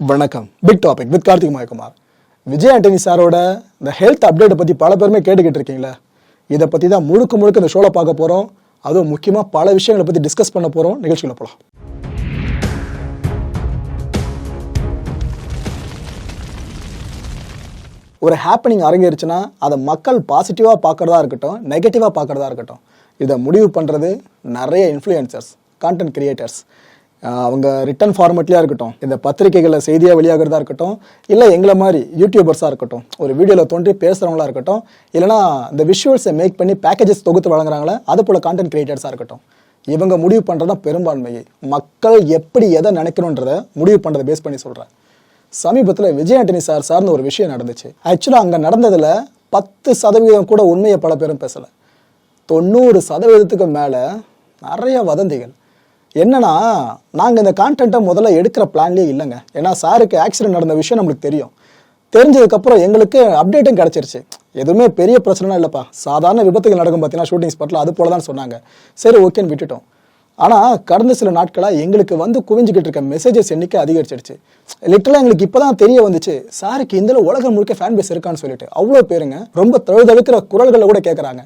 வணக்கம். Big topic with Karthik Mayakumar. Vijay Antony சாரோட இந்த ஹெல்த் அப்டேட்டை பற்றி பல பேருமே கேட்டுக்கிட்டு இருக்கீங்களா? இதை பற்றி தான் முழுக்க இந்த ஷோவில் பார்க்க போகிறோம். அதுவும் முக்கியமாக பல விஷயங்களை பற்றி டிஸ்கஸ் பண்ண போகிறோம். நிகழ்ச்சியில் போகலாம். ஒரு ஹேப்பனிங் அரங்கேறிச்சுன்னா அதை மக்கள் பாசிட்டிவாக பார்க்குறதா இருக்கட்டும், நெகட்டிவாக பார்க்குறதா இருக்கட்டும், இதை முடிவு பண்ணுறது நிறைய இன்ஃப்ளூயன்சர்ஸ், கான்டென்ட் கிரியேட்டர்ஸ். அவங்க ரிட்டன் ஃபார்மேட்லேயே இருக்கட்டும், இந்த பத்திரிகைகளில் செய்தியாக வெளியாகிறதா இருக்கட்டும், இல்லை எங்களை மாதிரி யூடியூபர்ஸாக இருக்கட்டும், ஒரு வீடியோவில் தோன்றி பேசுகிறவங்களா இருக்கட்டும், இல்லைனா இந்த விஷுவல்ஸை மேக் பண்ணி பேக்கேஜஸ் தொகுத்து வழங்குறாங்களே அது போல் கான்டென்ட் கிரியேட்டர்ஸாக இருக்கட்டும், இவங்க முடிவு பண்ணுறது தான் பெரும்பான்மையை. மக்கள் எப்படி எதை நினைக்கணுன்றதை முடிவு பண்ணுறதை பேஸ் பண்ணி சொல்கிறேன். சமீபத்தில் விஜய் ஆண்டனி சார்னு ஒரு விஷயம் நடந்துச்சு. ஆக்சுவலாக அங்கே நடந்ததில் 10% கூட உண்மையை பல பேரும் பேசலை. 90% மேலே நிறைய வதந்திகள். என்னன்னா, நாங்கள் இந்த கான்டென்ட்டை முதல்ல எடுக்கிற பிளான்லேயே இல்லைங்க. ஏன்னா சாருக்கு ஆக்சிடென்ட் நடந்த விஷயம் நம்மளுக்கு தெரியும். தெரிஞ்சதுக்கப்புறம் எங்களுக்கு அப்டேட்டும் கிடச்சிருச்சு. எதுவுமே பெரிய பிரச்சனைனா இல்லைப்பா, சாதாரண விபத்துகள் நடக்கும் பார்த்தீங்கன்னா ஷூட்டிங் ஸ்பாட்டில், அது போல தான் சொன்னாங்க. சரி ஓகேன்னு விட்டுட்டோம். ஆனால் கடந்த சில நாட்களாக எங்களுக்கு குவிஞ்சிக்கிட்டு இருக்க மெசேஜஸ் எண்ணிக்கை அதிகரிச்சிருச்சு. லிட்டரலாக எங்களுக்கு இப்போ தான் தெரிய வந்துச்சு, சாருக்கு இந்த உலகம் முழுக்க ஃபேன் பேஸ் இருக்கான்னு சொல்லிட்டு. அவ்வளோ பேருங்க ரொம்ப தழுதழுக்கிற குரல்களில் கூட கேட்குறாங்க,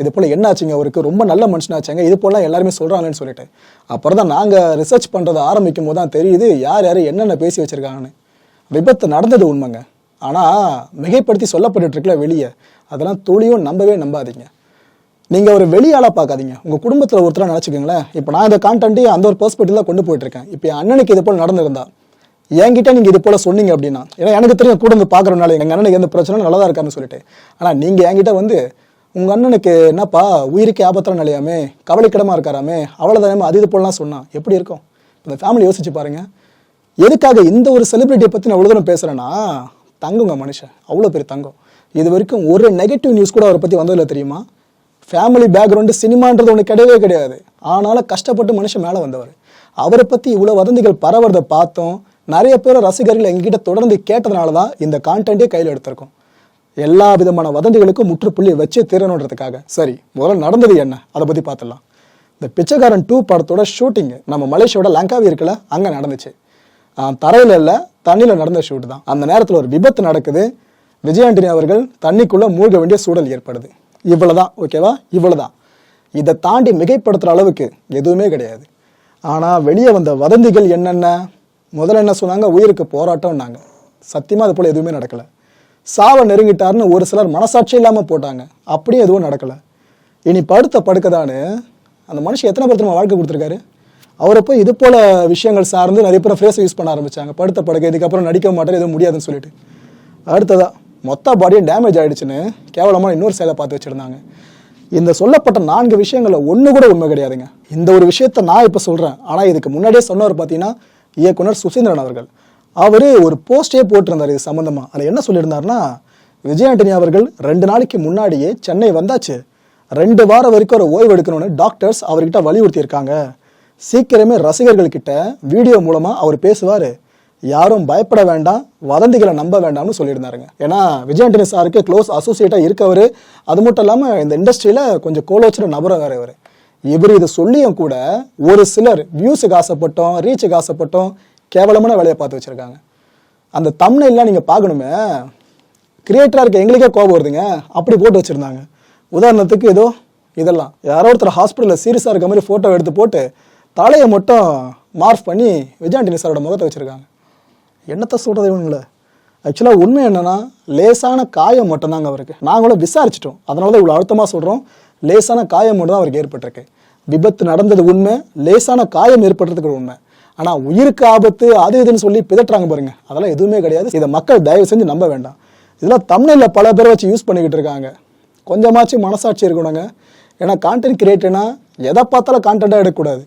இது போல் என்ன ஆச்சுங்க, அவருக்கு ரொம்ப நல்ல மனுஷனாச்சாங்க, இது போலாம் எல்லாருமே சொல்கிறாங்கன்னு சொல்லிட்டு. அப்புறம் தான் நாங்கள் ரிசர்ச் பண்ணுறதை ஆரம்பிக்கும் போது தான் தெரியுது யார் என்னென்ன பேசி வச்சுருக்காங்கன்னு. விபத்து நடந்தது உண்மைங்க, ஆனால் மிகைப்படுத்தி சொல்லப்பட்டு இருக்கல வெளியே. அதெல்லாம் துளியும் நம்பாதீங்க. நீங்கள் ஒரு வெளியாளாக பார்க்காதீங்க, உங்கள் குடும்பத்தில் ஒருத்தராக நினச்சிக்கோங்களேன். இப்போ நான் இந்த கான்டென்ட்டையும் அந்த ஒரு பெர்ஸ்பெக்டிவ்ல கொண்டு போயிட்டுருக்கேன். இப்போ என் அண்ணனுக்கு இது போல் நடந்திருந்தா என்கிட்ட நீங்கள் இது போல் சொன்னீங்க அப்படின்னா, ஏன்னா எனக்கு தெரியும் கூட வந்து பார்க்குறனால எங்கள் அண்ணனுக்கு எந்த பிரச்சனை நல்லா தான் இருக்காருன்னு சொல்லிட்டு. ஆனால் நீங்கள் என்கிட்ட வந்து உங்கள் அண்ணனுக்கு என்னப்பா உயிருக்கு ஆபத்தான நிலையாமே, கவலைக்கிடமாக இருக்காராமே, அவ்வளோதானே, அது இது போலாம் சொன்னால் எப்படி இருக்கும்? இந்த ஃபேமிலி யோசிச்சு பாருங்கள். எதுக்காக இந்த ஒரு செலிபிரிட்டியை பற்றி நான் அவ்வளோ தூரம் பேசுகிறேன்னா, தங்குங்க மனுஷன், அவ்வளோ பெரிய தங்கம். இது வரைக்கும் ஒரு நெகட்டிவ் நியூஸ் கூட அவரை பற்றி வந்ததில்லை தெரியுமா? ஃபேமிலி பேக்ரவுண்டு சினிமான்றது ஒன்று கிடையாது. ஆனாலும் கஷ்டப்பட்டு மனுஷன் மேலே வந்தவர். அவரை பற்றி இவ்வளோ வதந்திகள் பரவுறதை பார்த்தோம். நிறைய பேர் ரசிகர்கள் எங்ககிட்ட தொடர்ந்து கேட்டதுனால தான் இந்த கான்டென்ட்டே கையில் எடுத்திருக்கோம். எல்லா விதமான வதந்திகளுக்கும் முற்றுப்புள்ளி வச்சு தீரணுன்றதுக்காக. சரி, முதல்ல நடந்தது என்ன, அதை பற்றி பார்த்துடலாம். இந்த பிச்சைக்காரன் 2 படத்தோட ஷூட்டிங்கு நம்ம மலேசியாவோட லங்காவி இருக்குல்ல, அங்கே நடந்துச்சு. தரையில் இல்லை, தண்ணியில் நடந்த ஷூட் தான். அந்த நேரத்தில் ஒரு விபத்து நடக்குது. விஜய் ஆண்டனி அவர்கள் தண்ணிக்குள்ளே மூழ்க வேண்டிய சூழல் ஏற்படுது. இவ்வளோதான், ஓகேவா? இவ்வளோதான். இதை தாண்டி மிகைப்படுத்துகிற அளவுக்கு எதுவுமே கிடையாது. ஆனால் வெளியே வந்த வதந்திகள் என்னென்ன? முதல்ல என்ன சொன்னாங்க, உயிருக்கு போராட்டம்னாங்க. சத்தியமாக அது போல் எதுவுமே நடக்கலை. சாவை நெருங்கிட்டார்னு ஒரு சிலர் மனசாட்சி இல்லாமல் போட்டாங்க. அப்படியே எதுவும் நடக்கலை. இனி படுக்கதான்னு அந்த மனுஷன் எத்தனை பேர் நம்ம வாழ்க்கை கொடுத்துருக்காரு. அவரை போய் இது போல் விஷயங்கள் சார்ந்து நிறைய பேர் ஃப்ரேஸை யூஸ் பண்ண ஆரம்பித்தாங்க. படுக்க இதுக்கப்புறம் நடிக்க மாட்டார், எதுவும் முடியாதுன்னு சொல்லிட்டு. அடுத்ததா மொத்த பாடியும் டேமேஜ் ஆகிடுச்சுன்னு கேவலமாக இன்னொரு செயலை பார்த்து வச்சுருந்தாங்க. இந்த சொல்லப்பட்ட 4 விஷயங்களில் ஒன்று கூட உண்மை கிடையாதுங்க. இந்த ஒரு விஷயத்த நான் இப்போ சொல்கிறேன். ஆனால் இதுக்கு முன்னாடியே சொன்னவர் பார்த்தீங்கன்னா இயக்குனர் சுசீந்திரன் அவர்கள். அவர் ஒரு போஸ்டே போட்டிருந்தார் இது சம்மந்தமாக. அதில் என்ன சொல்லியிருந்தாருன்னா, விஜய் ஆண்டனி அவர்கள் 2 நாளைக்கு முன்னாடியே சென்னை வந்தாச்சு, 2 வாரம் வரைக்கும் ஒரு ஓய்வு எடுக்கணும்னு டாக்டர்ஸ் அவர்கிட்ட வலியுறுத்தியிருக்காங்க. சீக்கிரமே ரசிகர்கள்கிட்ட வீடியோ மூலமாக அவர் பேசுவார், யாரும் பயப்பட வேண்டாம், வதந்திகளை நம்ப வேண்டாம்னு சொல்லியிருந்தாருங்க. ஏன்னா விஜய் ஆண்டனி சாருக்கு க்ளோஸ் அசோசியேட்டாக இருக்கவர். அது மட்டும் இல்லாமல் இந்த இண்டஸ்ட்ரியில் கொஞ்சம் கோலோச்சுற நபராக வேறு இவர். இதை சொல்லியும் கூட ஒரு சிலர் வியூஸுக்கு ஆசைப்பட்டோம், ரீச்சுக்கு ஆசைப்பட்டோம், கேவலமான வேலையை பார்த்து வச்சுருக்காங்க. அந்த தம்ப்நெயில்லாம் நீங்கள் பார்க்கணுமே, கிரியேட்டராக இருக்க எங்களுக்கே கோபம் வருதுங்க, அப்படி போட்டு வச்சுருந்தாங்க. உதாரணத்துக்கு ஏதோ இதெல்லாம் யாரோ ஒருத்தர் ஹாஸ்பிட்டலில் சீரியஸாக இருக்க மாதிரி ஃபோட்டோ எடுத்து போட்டு தலையை மட்டும் மார்க் பண்ணி விஜய் ஆண்டனி சாரோட முகத்தை வச்சுருக்காங்க. என்னத்தை சொல்கிறது இவங்கள? ஆக்சுவலாக உண்மை என்னென்னா, லேசான காயம் மட்டும்தாங்க அவருக்கு. நாங்களும் விசாரிச்சிட்டோம், அதனால தான் இவ்வளோ அழுத்தமாக சொல்கிறோம். லேசான காயம் மட்டும் தான் அவருக்கு ஏற்பட்டிருக்கு. விபத்து நடந்தது உண்மை, லேசான காயம் ஏற்படுறதுக்கு உண்மை. ஆனால் உயிருக்கு ஆபத்து அது இதுன்னு சொல்லி பிதட்டுறாங்க பாருங்க, அதெல்லாம் எதுவுமே கிடையாது. இதை மக்கள் தயவு செஞ்சு நம்ப வேண்டாம். இதெல்லாம் தம்ப்நெயிலில் பல பேரை வச்சு யூஸ் பண்ணிக்கிட்டு இருக்காங்க. கொஞ்சமாச்சும் மனசாட்சி இருக்கணுங்க. ஏன்னா கான்டென்ட் கிரியேட்டர்னா எதை பார்த்தாலும் கான்டென்ட்டாக எடுக்கக்கூடாது,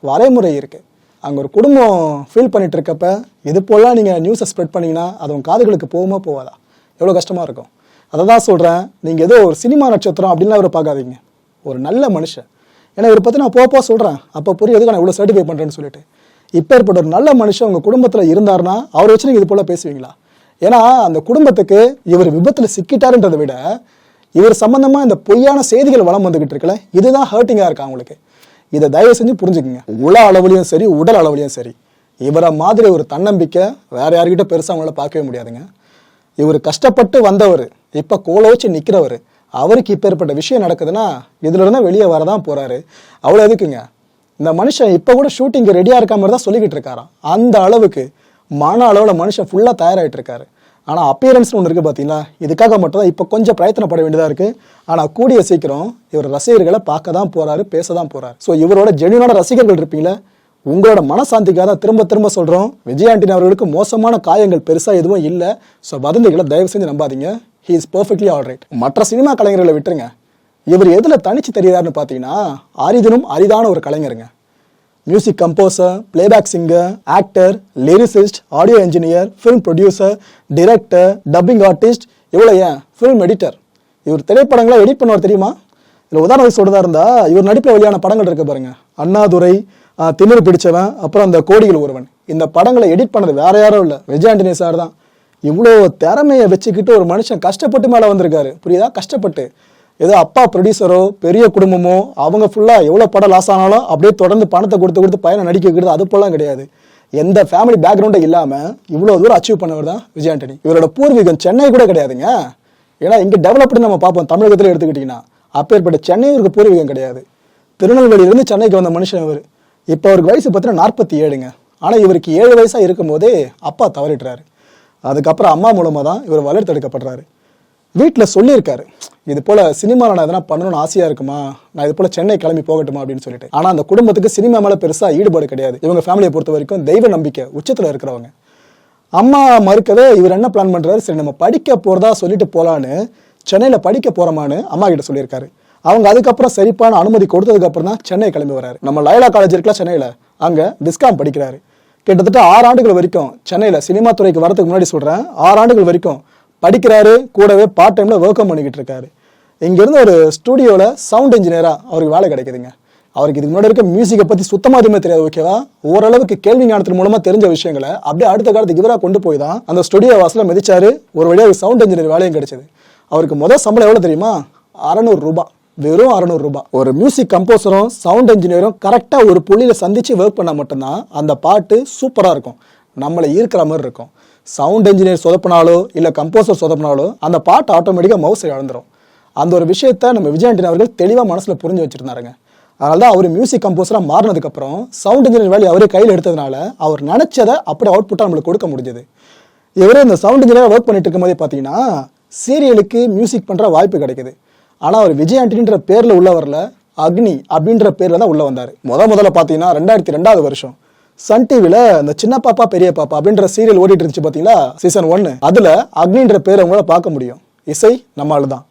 வரைமுறை இருக்குது. அங்கே ஒரு குடும்பம் ஃபீல் பண்ணிட்டு இருக்கப்ப இது போலாம் நீங்கள் நியூஸை ஸ்ப்ரெட் பண்ணிங்கன்னா அது உங்கள் காதுகளுக்கு போகாதா? எவ்வளோ கஷ்டமாக இருக்கும். அதை தான் சொல்கிறேன். நீங்கள் ஏதோ ஒரு சினிமா நட்சத்திரம் அப்படின்லாம் அவரை பார்க்காதீங்க, ஒரு நல்ல மனுஷன். ஏன்னா இவரை பற்றி நான் போக சொல்கிறேன், அப்போ புரியுதுக்கு நான் இவ்வளோ சர்டிஃபை பண்ணுறேன்னு சொல்லிட்டு. இப்போ ஏற்பட்ட ஒரு நல்ல மனுஷன் உங்கள் குடும்பத்தில் இருந்தார்னா அவரை வச்சு நீங்கள் இது போல் பேசுவீங்களா? ஏன்னா அந்த குடும்பத்துக்கு இவர் விபத்தில் சிக்கிட்டாருன்றதை விட இவர் சம்பந்தமாக இந்த பொய்யான செய்திகள் வளம் வந்துகிட்டு இருக்குல்ல, இதுதான் ஹர்ட்டிங்காக இருக்கா அவங்களுக்கு. இதை தயவு செஞ்சு புரிஞ்சுக்குங்க. உள அளவுலையும் சரி, உடல் அளவுலையும் சரி, இவரை மாதிரி ஒரு தன்னம்பிக்கை வேற யார்கிட்ட பெருசாக அவங்கள பார்க்கவே முடியாதுங்க. இவர் கஷ்டப்பட்டு வந்தவர், இப்போ கோலை வச்சு நிற்கிறவர், அவருக்கு இப்போ ஏற்பட்ட விஷயம் நடக்குதுன்னா இதுல இருந்தால் வெளியே வரதான் போறாரு. அவ்வளோ எதுக்குங்க, இந்த மனுஷன் இப்போ கூட ஷூட்டிங் ரெடியாக இருக்க மாதிரி தான் சொல்லிக்கிட்டு இருக்காராம். அந்த அளவுக்கு மன அளவில் மனுஷன் ஃபுல்லாக தயாராகிட்டு இருக்காரு. ஆனால் அப்பியரன்ஸ்னு ஒன்று இருக்குது பார்த்தீங்களா, இதுக்காக மட்டும் தான் இப்போ கொஞ்சம் பிரயத்தனப்பட வேண்டியதாக இருக்குது. ஆனால் கூடிய சீக்கிரம் இவர் ரசிகர்களை பார்க்க தான் போகிறாரு, பேச தான் போகிறாரு. ஸோ இவரோட ஜென்யூனான ரசிகர்கள் இருப்பீங்களா, உங்களோட மனசாந்திக்காக தான் திரும்ப திரும்ப சொல்கிறோம், விஜய் ஆண்டனி அவர்களுக்கு மோசமான காயங்கள் பெருசாக எதுவும் இல்லை. ஸோ வதந்திகளை தயவு செஞ்சு நம்பாதீங்க. He is perfectly alright. மற்ற சினிமா கலைஞர்களை விட்டுருங்க, இவர் எதில் தனிச்சு தெரியாருன்னு பார்த்தீங்கன்னா அரிதினும் அரிதான ஒரு கலைஞருங்க. Music composer, playback singer, actor, lyricist, audio engineer, film producer, director, dubbing artist, இவ்வளோ ஏன் ஃபிலிம் எடிட்டர். இவர் திரைப்படங்களை எடிட் பண்ணுவார் தெரியுமா. இதில் உதாரணம் சொல்றதா இருந்தால் இவர் நடிப்பில் வெளியான படங்கள் இருக்கு பாருங்க, அண்ணாதுரை, திமிரு பிடிச்சவன், அப்புறம் அந்த கோடிகள் ஒருவன். இந்த படங்களை எடிட் பண்ணது வேற யாரும் இல்லை, விஜய் ஆண்டனி சார் தான். இவ்வளோ திறமையை வச்சுக்கிட்டு ஒரு மனுஷன் கஷ்டப்பட்டு மேலே வந்திருக்காரு, புரியுதா. கஷ்டப்பட்டு ஏதோ அப்பா ப்ரொடியூசரோ பெரிய குடும்பமோ அவங்க ஃபுல்லாக எவ்வளோ படம் லாஸ் ஆனாலும் அப்படியே தொடர்ந்து பணத்தை கொடுத்து பையனை நடிக்க வைக்கிறது அது போலாம் கிடையாது. எந்த ஃபேமிலி பேக்ரவுண்டும் இல்லாமல் இவ்வளோ தூரம் அச்சீவ் பண்ணவர் தான் விஜய் ஆண்டனி. இவரோட பூர்வீகம் சென்னை கூட கிடையாதுங்க. ஏன்னா இங்கே டெவலப்டு நம்ம பார்ப்போம் தமிழகத்தில் எடுத்துக்கிட்டிங்கன்னா, அப்பேற்பட்ட சென்னை இவருக்கு பூர்வீகம் கிடையாது. திருநெல்வேலியிலேருந்து சென்னைக்கு வந்த மனுஷன் அவர். இப்போ அவருக்கு வயசு பார்த்தீங்கன்னா 47ங்க. ஆனால் இவருக்கு 7 வயசாக இருக்கும் போதே அப்பா தவறிடுறாரு. அதுக்கப்புறம் அம்மா மூலமாக தான் இவர் வளர்த்தெடுக்கப்படுறாரு. வீட்டில் சொல்லியிருக்காரு, இது போல் சினிமாவில் நான் எதனா பண்ணணும்னு ஆசையாக இருக்குமா, நான் இது போல் சென்னை கிளம்பி போகட்டுமா அப்படின்னு சொல்லிட்டு. ஆனால் அந்த குடும்பத்துக்கு சினிமா மேலே பெருசாக ஈடுபாடு கிடையாது. இவங்க ஃபேமிலியை பொறுத்த வரைக்கும் தெய்வ நம்பிக்கை உச்சத்தில் இருக்கிறவங்க. அம்மா மறுக்கவே இவர் என்ன பிளான் பண்ணுறாரு, சரி நம்ம படிக்க போகிறதா சொல்லிட்டு போகலான்னு சென்னையில் படிக்க போகிறோமான்னு அம்மா கிட்ட சொல்லியிருக்காரு. அவங்க அதுக்கப்புறம் சரிப்பான அனுமதி கொடுத்ததுக்கப்புறம் தான் சென்னை கிளம்பி வராரு. நம்ம லயோலா காலேஜ் இருக்கலாம் சென்னையில், அங்கே விஸ்காம் படிக்கிறாரு. கிட்டத்தட்ட 6 ஆண்டுகள் வரைக்கும் சென்னையில் சினிமா துறைக்கு வரதுக்கு முன்னாடி சொல்கிறேன், 6 ஆண்டுகள் வரைக்கும் படிக்கிறாரு, கூடவே பார்ட் டைமில் ஒர்க்கும் பண்ணிக்கிட்டு இருக்காரு. இங்கேருந்து ஒரு ஸ்டூடியோவில் சவுண்ட் இன்ஜினியராக அவருக்கு வேலை கிடைக்குதுங்க. அவருக்கு இதுக்கு முன்னாடி இருக்க மியூசிக்கை பற்றி சுத்தமாக எதுவுமே தெரியாது, ஓகேவா. ஓரளவுக்கு கேள்வி ஞானத்தின் மூலமாக தெரிஞ்ச விஷயங்களை அப்படியே அடுத்த காலத்துக்கு இவராக கொண்டு போய் தான் அந்த ஸ்டுடியோ வாசலில் மிதிச்சாரு. ஒரு வழியாக சவுண்ட் இன்ஜினியர் வேலையும் கிடைச்சது. அவருக்கு முதல் சம்பளம் எவ்வளோ தெரியுமா, 600 ரூபாய், வெறும் 600 ரூபாய். ஒரு மியூசிக் கம்போசரும் சவுண்ட் இன்ஜினியரும் கரெக்டாக ஒரு புள்ளியில் சந்திச்சு ஒர்க் பண்ணால் மட்டும்தான் அந்த பாட்டு சூப்பராக இருக்கும், நம்மளை ஈர்க்கிற மாதிரி இருக்கும். சவுண்ட் இன்ஜினியர் சொதப்பினாலோ இல்லை கம்போசர் சொதப்பினாலோ அந்த பாட்டு ஆட்டோமேட்டிக்காக மவுஸை இழந்துடும். அந்த ஒரு விஷயத்த நம்ம விஜய் ஆண்டனி அவர்கள் தெளிவாக மனசில் புரிஞ்சு வச்சுருந்தாருங்க. அதனால தான் அவர் மியூசிக் கம்போசராக மாறினதுக்கப்புறம் சவுண்ட் இன்ஜினியர் வேலையை அவரே கையில் எடுத்ததுனால அவர் நினச்சதை அப்படி அவுட்புட்டாக நம்மளுக்கு கொடுக்க முடிஞ்சது. இவரே இந்த சவுண்ட் இன்ஜினியராக ஒர்க் பண்ணிட்டு இருக்கும் போதே பார்த்தீங்கன்னா சீரியலுக்கு மியூசிக் பண்ணுற வாய்ப்பு கிடைக்குது. ஆனால் அவர் விஜய் ஆண்டனின்ற பேரில் உள்ள வரல, அக்னி அப்படின்ற பேரில் தான் உள்ளே வந்தார். முதல்ல பார்த்தீங்கன்னா 2002 வருஷம் சன் டிவியில் இந்த சின்ன பாப்பா பெரிய பாப்பா அப்படின்ற சீரியல் ஓடிட்டு இருந்துச்சு பார்த்தீங்களா, சீசன் 1. அதில் அக்னின்ற பேரை உங்களால் பார்க்க முடியும். இசை நம்மால் தான்.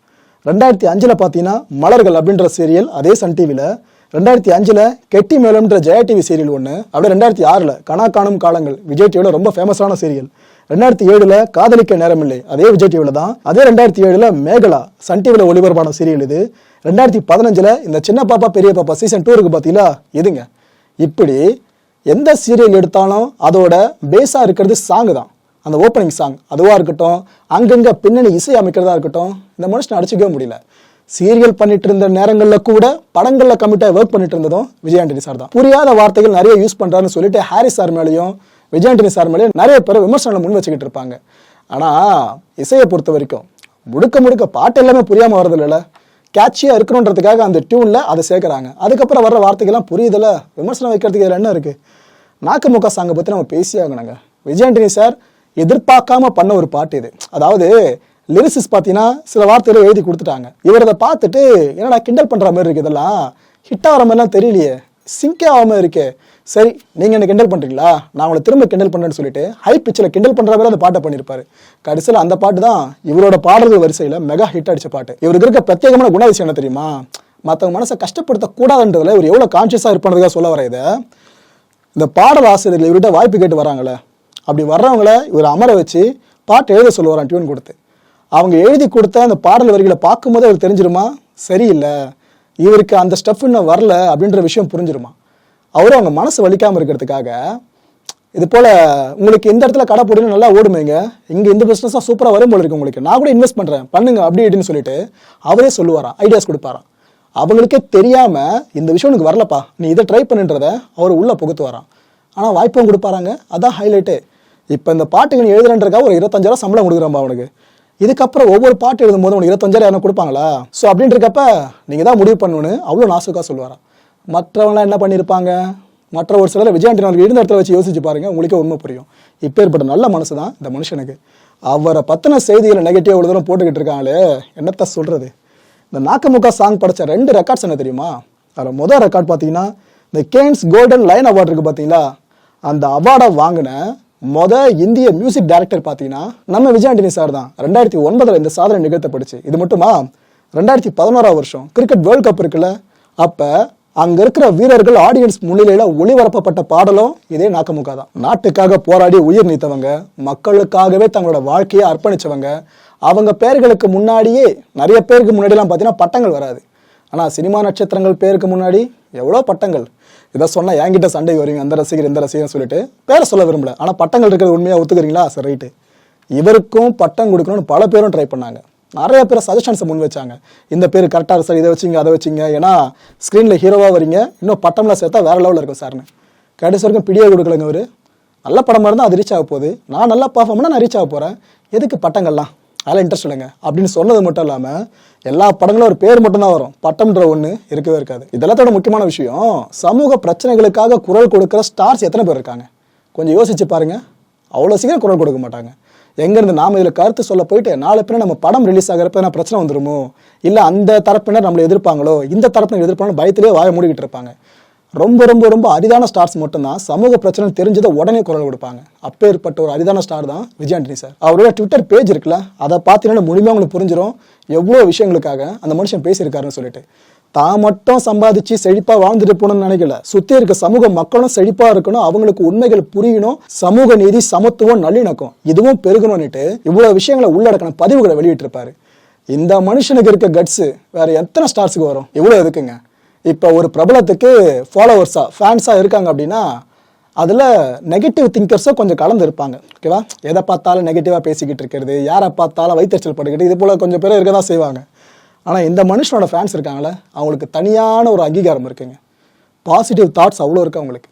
2005 பார்த்தீங்கன்னா மலர்கள் அப்படின்ற சீரியல் அதே சன் டிவியில். 2005 கெட்டி மேலம்ன்ற ஜெயா டிவி சீரியல் ஒன்று. அப்படியே 2006 கனா காணும் காலங்கள் விஜய் டிவியில் ரொம்ப ஃபேமஸான சீரியல். 2007 காதலிக்க நேரமில்லை அதே விஜய் டிவியில் தான். அதே 2007 மேகலா சன் டிவியில் ஒளிபரப்பான சீரியல் இது. 2015 இந்த சின்ன பாப்பா பெரிய பாப்பா சீசன் 2 இருக்கு பார்த்தீங்களா, இதுங்க. இப்படி எந்த சீரியல் எடுத்தாலும் அதோட பேஸாக இருக்கிறது சாங்கு தான். அந்த ஓப்பனிங் சாங் அதுவாக இருக்கட்டும், அங்கங்கே பின்னணி இசை அமைக்கிறதா இருக்கட்டும், இந்த மனுஷனை அடிச்சுக்கவே முடியல. சீரியல் பண்ணிட்டு இருந்த நேரங்களில் கூட படங்களில் கமிட்டாக ஒர்க் பண்ணிட்டு இருந்ததும் விஜய் ஆண்டனி சார் தான். புரியாத வார்த்தைகள் நிறைய யூஸ் பண்ணுறாருன்னு சொல்லிட்டு ஹாரிஸ் சார் மேலேயும் விஜய் ஆண்டனி சார் மேலேயும் நிறைய பேர் விமர்சனம் முன் வச்சுக்கிட்டு இருப்பாங்க. ஆனால் இசையை பொறுத்த வரைக்கும் முழுக்க பாட்டு எல்லாமே புரியாமல் வரது இல்லைல்ல, கேட்சியாக இருக்கணுன்றதுக்காக அந்த டியூனில் அதை சேர்க்குறாங்க. அதுக்கப்புறம் வர்ற வார்த்தைகள்லாம் புரியுதில்ல, விமர்சனம் வைக்கிறதுக்கு இதில் என்ன இருக்குது. நாக்குமுக்கா சாங்கை பற்றி நம்ம பேசியே ஆகணுங்க. விஜய் ஆண்டனி சார் எதிர்பார்க்காம பண்ண ஒரு பாட்டு இது. அதாவது லிரிசிஸ் பார்த்தீங்கன்னா சில வார்த்தைகளை எழுதி கொடுத்துட்டாங்க. இவர் அதை பார்த்துட்டு என்னடா கிண்டல் பண்ணுற மாதிரி இருக்குது, இதெல்லாம் ஹிட் ஆகிற மாதிரிலாம் தெரியலையே, சிங்கே ஆகாமல் இருக்கே, சரி நீங்கள் என்ன கிண்டல் பண்ணுறீங்களா, நான் உங்களை திரும்ப கிண்டல் பண்ணுறேன்னு சொல்லிட்டு ஹை பிச்சில் கிண்டல் பண்ணுற மாதிரி அந்த பாட்டை பண்ணியிருப்பாரு. கடைசியில் அந்த பாட்டு தான் இவரோட பாடல்கள் வரிசையில் மெகா ஹிட் அடித்த பாட்டு. இவருக்கு இருக்க பிரத்யேகமான குணாதிசயம் என்ன தெரியுமா, மற்றவங்க மனசை கஷ்டப்படுத்தக்கூடாதுன்றதுல இவர் எவ்வளோ கான்ஷியஸாக இருப்பானதுக்காக சொல்ல வர இதை. இந்த பாடல் ஆசிரியர்கள் இவர்கிட்ட வாய்ப்பு கேட்டு வராங்களே, அப்படி வர்றவங்கள இவர் அமர வச்சு பாட்டு எழுத சொல்லுவாரான் டியூன் கொடுத்து. அவங்க எழுதி கொடுத்த அந்த பாடல் வரிகளை பார்க்கும்போது அவர் தெரிஞ்சிருமா, சரியில்லை இவருக்கு அந்த ஸ்டெப் இன்னும் வரல அப்படின்ற விஷயம் புரிஞ்சிருமா. அவரும் அவங்க மனசு வலிக்காமல் இருக்கிறதுக்காக இது போல் உங்களுக்கு இந்த இடத்துல கடை போடுன்னு நல்லா ஓடுமேங்க, இங்கே இந்த பிஸ்னஸாக சூப்பராக வரும் போல இருக்கு உங்களுக்கு, நான் கூட இன்வெஸ்ட் பண்ணுறேன் பண்ணுங்க அப்படி இப்படின்னு சொல்லிட்டு அவரே சொல்லுவாராம், ஐடியாஸ் கொடுப்பாராம். அவங்களுக்கே தெரியாமல் இந்த விஷயம் உனக்கு வரலப்பா நீ இதை ட்ரை பண்ணுன்றதை அவர் உள்ளே புகுத்து வரான். ஆனால் வாய்ப்பும் கொடுப்பாராங்க. அதான் ஹைலைட்டு. இப்போ இந்த பாட்டுக்கு நீ எழுதுறன்றக்கா ஒரு 25,000 சம்பளம் கொடுக்குறோம்பா அவனுக்கு. இதுக்கப்புறம் ஒவ்வொரு பாட்டு எழுதும் போது உனக்கு 25,000 யாரும் கொடுப்பாங்களா? ஸோ அப்படின்றக்கப்ப நீங்கள் தான் முடிவு பண்ணணுன்னு அவ்வளோ நாசுக்காக சொல்லுவாராம். மற்றவங்களாம் என்ன பண்ணியிருப்பாங்க? மற்ற ஒரு சிலர் விஜய் ஆண்டனி அவர்கள் இருந்த இடத்துல வச்சு யோசிச்சு பாருங்கள், உங்களுக்கே உண்மை புரியும். இப்போ ஏற்பட்ட நல்ல மனசு தான் இந்த மனுஷனுக்கு. அவரை பற்றின செய்திகளை நெகட்டிவாக இவ்வளோ தூரம் போட்டுக்கிட்டு இருக்காங்களே, என்னத்த சொல்கிறது. இந்த நாக்கமுக்கா சாங் படித்த 2 ரெக்கார்ட்ஸ் என்ன தெரியுமா? அதில் முதல் ரெக்கார்ட் பார்த்தீங்கன்னா இந்த கேன்ஸ் கோல்டன் லைன் அவார்டு இருக்குது பார்த்தீங்களா, அந்த அவார்டை வாங்கின இந்திய மியூசிக் டைரக்டர் பார்த்தீங்கன்னா நம்ம விஜய் ஆண்டனி சார் தான். 2009 இந்த சாதனை நிகழ்த்தப்படுச்சு. இது மட்டுமா, 2011 வருஷம் கிரிக்கெட் வேர்ல்டு கப் இருக்குல்ல, அப்போ அங்கே இருக்கிற வீரர்கள் ஆடியன்ஸ் முன்னிலையில் ஒளிபரப்பப்பட்ட பாடலும் இதே நாக்கமுக்கா தான். நாட்டுக்காக போராடி உயிர் நீத்தவங்க, மக்களுக்காகவே தங்களோட வாழ்க்கையை அர்ப்பணித்தவங்க, அவங்க பேர்களுக்கு முன்னாடியே நிறைய பேருக்கு முன்னாடிலாம் பார்த்தீங்கன்னா பட்டங்கள் வராது. ஆனால் சினிமா நட்சத்திரங்கள் பேருக்கு முன்னாடி எவ்வளோ பட்டங்கள். இதை சொன்னால் என்கிட்ட சண்டை வருவீங்க, அந்த ரசிகர் இந்த ரசிகர்னு சொல்லிட்டு பேரை சொல்ல விரும்பல. ஆனால் பட்டங்கள் இருக்கிறது உண்மையாக ஒத்துக்கிறீங்களா? சரி, ரைட்டு. இவருக்கும் பட்டம் கொடுக்கணும்னு பல பேரும் ட்ரை பண்ணாங்க. நிறைய பேர் சஜஷன்ஸை முன் வச்சாங்க. இந்த பேர் கரெக்டாக சார், இதை வச்சிங்க அதை வச்சிங்க, ஏன்னா ஸ்க்ரீனில் ஹீரோவாக வரீங்க, இன்னும் பட்டம்லாம் சேர்த்தா வேறு லெவலில் இருக்கும் சார்னு. கடைசி வரைக்கும் பிடியே கொடுக்கலங்க. அவர் நல்ல படமாக இருந்தால் அது ரீச் ஆக போகுது, நான் நல்லா பர்ஃபார்ம்னா நான் ரீச் ஆக போகிறேன், எதுக்கு பட்டங்கள்லாம், அதெல்லாம் இன்ட்ரெஸ்ட் இல்லைங்க அப்படின்னு சொன்னது மட்டும் இல்லாமல் எல்லா படங்களும் ஒரு பேர் மட்டும்தான் வரும், பட்டம்ன்ற ஒன்று இருக்கவே இருக்காது. இதெல்லாத்தோட முக்கியமான விஷயம், சமூக பிரச்சனைகளுக்காக குரல் கொடுக்குற ஸ்டார்ஸ் எத்தனை பேர் இருக்காங்க கொஞ்சம் யோசிச்சு பாருங்க. அவ்வளோ சீக்கிரம் குரல் கொடுக்க மாட்டாங்க. எங்கேருந்து நாம் இதில் கருத்து சொல்ல போயிட்டு நாலு பேர் நம்ம படம் ரிலீஸ் ஆகிறப்ப என்ன பிரச்சனை வந்துருமோ, இல்லை அந்த தரப்பினர் நம்மளை எதிர்ப்பாங்களோ, இந்த தரப்பினர் எதிர்ப்பாங்களோ பயத்திலே வாய மூடிக்கிட்டு இருப்பாங்க. ரொம்ப ரொம்ப ரொம்ப அரிதான ஸ்டார்ஸ் மட்டும்தான் சமூக பிரச்சனை தெரிஞ்சதை உடனே குரல் கொடுப்பாங்க. அப்பேற்பட்ட ஒரு அரிதான ஸ்டார் தான் விஜய் ஆண்டனி சார். அவரோட ட்விட்டர் பேஜ் இருக்குல்ல, அதை பார்த்தீங்கன்னா முழுமையாக உங்களுக்கு புரிஞ்சிடும் எவ்வளோ விஷயங்களுக்காக அந்த மனுஷன் பேசியிருக்காருன்னு சொல்லிட்டு. தான் மட்டும் சம்பாதிச்சு செழிப்பாக வாழ்ந்துட்டு போகணும்னு நினைக்கல, சுற்றி இருக்க சமூக மக்களும் செழிப்பாக இருக்கணும், அவங்களுக்கு உண்மைகள் புரியணும், சமூக நீதி, சமத்துவம், நல்லிணக்கம் இதுவும் பெருகணும்னுட்டு இவ்வளோ விஷயங்களை உள்ளடக்கின பதிவுகளை வெளியிட்டிருப்பாரு. இந்த மனுஷனுக்கு இருக்க கட்ஸு வேற எத்தனை ஸ்டார்ஸுக்கு வரும்? இவ்வளோ எதுக்குங்க? இப்போ ஒரு பிரபலத்துக்கு ஃபாலோவர்ஸாக ஃபேன்ஸாக இருக்காங்க அப்படின்னா அதில் நெகட்டிவ் திங்கர்ஸோ கொஞ்சம் கலந்து இருப்பாங்க. ஓகேவா? எதை பார்த்தாலும் நெகட்டிவாக பேசிக்கிட்டு இருக்கிறது, யாரை பார்த்தாலும் வைத்தறிச்சல் பட்டுக்கிட்டு, இது போல் கொஞ்சம் பேர் இருக்க தான் செய்வாங்க. ஆனால் இந்த மனுஷனோட ஃபேன்ஸ் இருக்காங்களே, அவங்களுக்கு தனியான ஒரு அங்கீகாரம் இருக்குங்க. பாசிட்டிவ் தாட்ஸ் அவ்வளோ இருக்குது அவங்களுக்கு.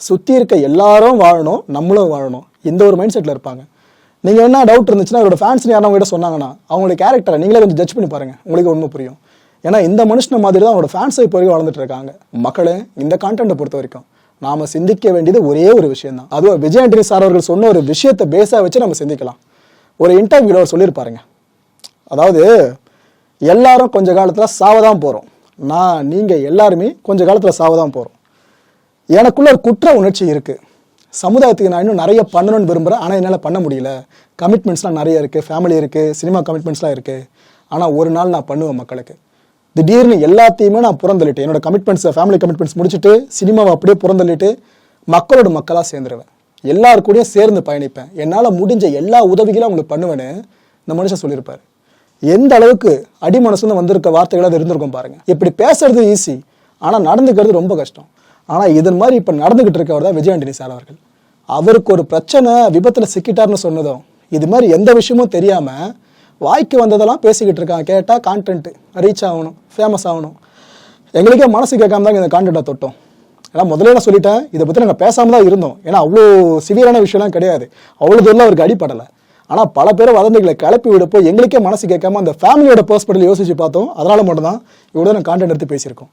சுற்றி இருக்க எல்லாரும் வாழணும், நம்மளும் வாழணும், இந்த ஒரு மைண்ட் செட்டில் இருப்பாங்க. நீங்கள் என்ன டவுட் இருந்துச்சுன்னா அவரோட ஃபேன்ஸ்னு யாரும் அவங்ககிட்ட சொன்னாங்கன்னா அவங்களுடைய கேரக்டரை நீங்களே கொஞ்சம் ஜட்ஜ் பண்ணி பாருங்கள், உங்களுக்கு உண்மை புரியும். ஏன்னா இந்த மனுஷனை மாதிரி தான் அவரோட ஃபேன்ஸை இப்போ வரைக்கும் வளர்ந்துட்டு இருக்காங்க. மக்களே, இந்த கான்டென்ட்டை பொறுத்த வரைக்கும் நாம் சிந்திக்க வேண்டியது ஒரே ஒரு விஷயம் தான். அதுவும் விஜய் ஆண்டனி சார் அவர்கள் சொன்ன ஒரு விஷயத்தை பேஸாக வச்சு நம்ம சிந்திக்கலாம். ஒரு இன்டர்வியூவில் அவர் சொல்லியிருப்பாருங்க, அதாவது எல்லாரும் கொஞ்ச காலத்தில் சாவதான் போகிறோம், நீங்கள் எல்லாருமே கொஞ்ச காலத்தில் சாவதான் போகிறோம். எனக்குள்ள ஒரு குற்ற உணர்ச்சி இருக்குது, சமுதாயத்துக்கு நான் இன்னும் நிறைய பண்ணணும்னு விரும்புகிறேன், ஆனால் என்னால் பண்ண முடியல. கமிட்மெண்ட்ஸ்லாம் நிறைய இருக்குது, ஃபேமிலி இருக்குது, சினிமா கமிட்மெண்ட்ஸ்லாம் இருக்குது. ஆனால் ஒரு நாள் நான் பண்ணுவேன் மக்களுக்கு. திடீர்னு எல்லாத்தையுமே நான் புறந்தள்ளிட்டு, என்னோட கமிட்மெண்ட்ஸை, ஃபேமிலி கமிட்மெண்ட்ஸ் முடிச்சுட்டு சினிமாவை அப்படியே புறந்தள்ளிட்டு மக்களோட மக்களாக சேர்ந்துருவேன், எல்லாருக்கூடயும் சேர்ந்து பயணிப்பேன், என்னால் முடிஞ்ச எல்லா உதவிகளும் அவங்களுக்கு பண்ணுவேன்னு இந்த மனுஷன் சொல்லியிருப்பார். எந்த அளவுக்கு அடி மனசுன்னு வந்திருக்க வார்த்தைகள் அது இருந்திருக்கும் பாருங்க. இப்படி பேசுறது ஈஸி, ஆனால் நடந்துக்கிறது ரொம்ப கஷ்டம். ஆனால் இதன் மாதிரி இப்போ நடந்துகிட்டு இருக்கவர் தான் விஜய் ஆண்டனி சார் அவர்கள். அவருக்கு ஒரு பிரச்சனை, விபத்தில் சிக்கிட்டார்னு சொன்னதும் இது மாதிரி எந்த விஷயமும் தெரியாமல் வாய்க்கு வந்ததெல்லாம் பேசிக்கிட்டு இருக்காங்க. கேட்டால் கான்டென்ட் ரீச் ஆகணும், ஃபேமஸ் ஆகணும். எங்களுக்கே மனசு கேட்காம தான் இந்த கான்டென்ட்டை தொட்டோம். ஏன்னா முதல்ல நான் சொல்லிட்டேன், இதை பற்றி நாங்கள் பேசாமல் தான் இருந்தோம். ஏன்னா அவ்வளோ சிவியரான விஷயம்லாம் கிடையாது, அவ்வளோ தூரம் அவருக்கு அடிப்படலை. ஆனால் பல பேரை வதந்திகளை கிளப்பி விடப்போ எங்களுக்கே மனசு கேட்காம அந்த ஃபேமிலியோட பர்ஸ்பெக்டிவ் யோசிச்சு பார்த்தோம். அதனால் மட்டும்தான் இவ்வளோ நான் கான்டென்ட் எடுத்து பேசியிருக்கோம்.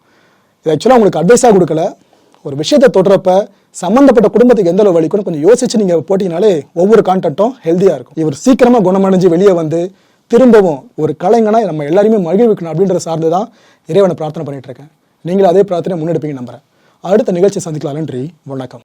இது ஆக்சுவலாக உங்களுக்கு அட்வைஸாக கொடுக்கல, ஒரு விஷயத்தை தொடுறப்ப சம்மந்தப்பட்ட குடும்பத்துக்கு எந்த அளவு வலிக்குன்னு கொஞ்சம் யோசிச்சு நீங்கள் போட்டிங்கனாலே ஒவ்வொரு கான்டென்ட்டும் ஹெல்த்தியாக இருக்கும். இவர் சீக்கிரமாக குணமடைஞ்சு வெளியே வந்து திரும்பவும் ஒரு கலைஞனா நம்ம எல்லாருமே மகிழ்விக்கணும் அப்படின்ற சார்ந்து தான் இறைவனை பிரார்த்தனை பண்ணிட்டு இருக்கேன். நீங்களும் அதே பிரார்த்தனை முன்னெடுப்பீங்க நம்புறேன். அடுத்த நிகழ்ச்சி சந்திக்கலாம். நன்றி, வணக்கம்.